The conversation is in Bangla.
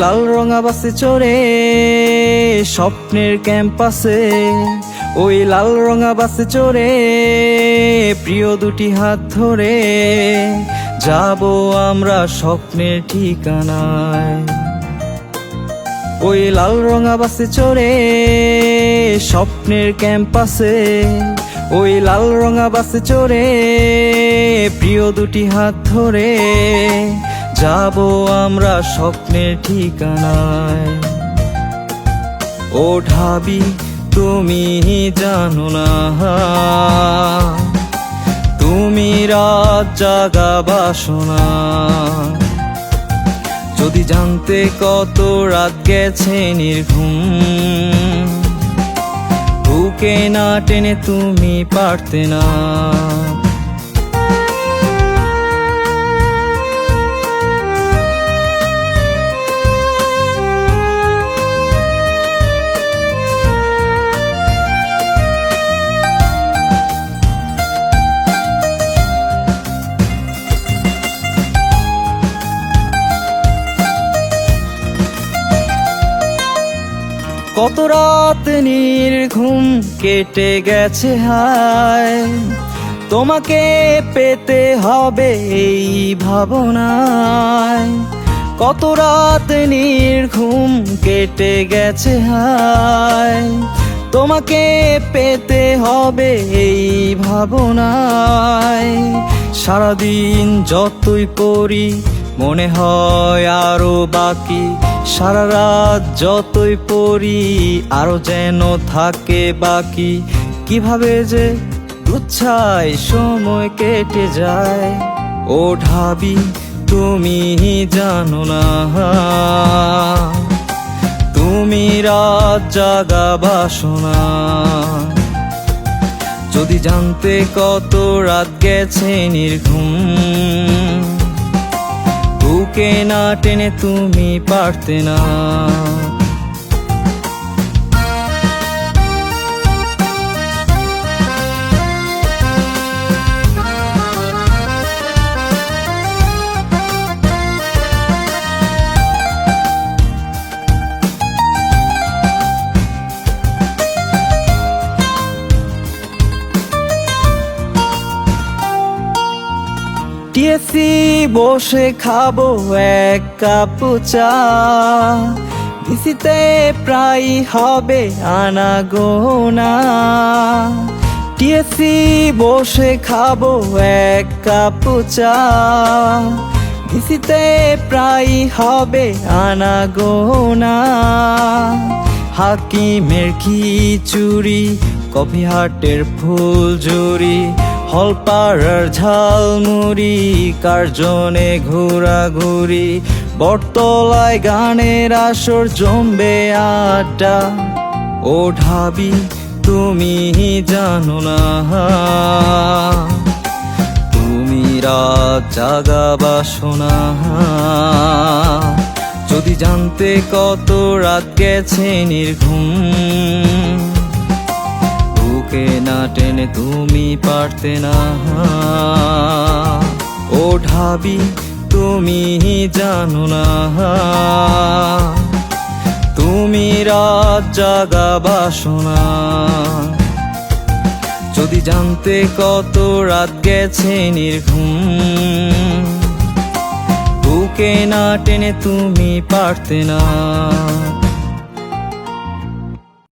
লাল রঙা বাসে চড়ে স্বপ্নের ক্যাম্পাসে, ওই লাল রঙা বাসে চড়ে প্রিয় দুটি হাত ধরে যাব আমরা স্বপ্নের ঠিকানায়। ওই লাল রঙা বাসে চড়ে স্বপ্নের ক্যাম্পাসে, ওই লাল রঙা বাসে চড়ে প্রিয় দুটি হাত ধরে যাব আমরা স্বপ্নের ঠিকানায়। ও ঢাবি তুমি জানো না, তুমি রাত জাগা বাসনা। যদি জানতে কত রাত গেছে নির্ঘুম, বুকে না টেনে তুমি পারতে না। কত রাত নির্ঘুম কেটে গেছে হায়, তোমাকে পেতে হবে এই ভাবনায়। কত রাত নির্ঘুম কেটে গেছে হায়, তোমাকে পেতে হবে এই ভাবনায়। সারাদিন যতই পড়ি মনে হয় আরো বাকি, সারা রাত যতই পড়ি আরো যেন থাকে বাকি। কিভাবে যে গুচ্ছায় সময় কেটে যায়, ও ঢাবি তুমি জানো না, তুমি রাত জাগা বাসনা। যদি জানতে কত রাত গেছে নির্ঘুম, বুকে না টেনে তুমি পারতে না। টিএসসি বসে খাবো এক কাপ চা, ভিসিতে প্রায় হবে আনা গোনা। টিএসসি বসে খাবো এক কাপ চা, ভিসিতে প্রায় হবে আনা গোনা। হাকিমের খিচুড়ি, কফি হাটের ফুলঝুরি, হলপাড়ার ঝালমুড়ি, কার্জনে ঘোরাঘুরি, বটতলায় গানের আসর জমবে আড্ডা। ও ঢাবি তুমি জানো না, তুমি রাত জাগা বাসনা। যদি জানতে কত রাত গেছে নির্ঘুম, বুকে না টেনে তুমি পারতে না। ও ঢাবি তুমি জানো না, তুমি রাত জাগা বাসনা। যদি জানতে কত রাত গেছে নির্ঘুম, বুকে না টেনে তুমি পারতে না।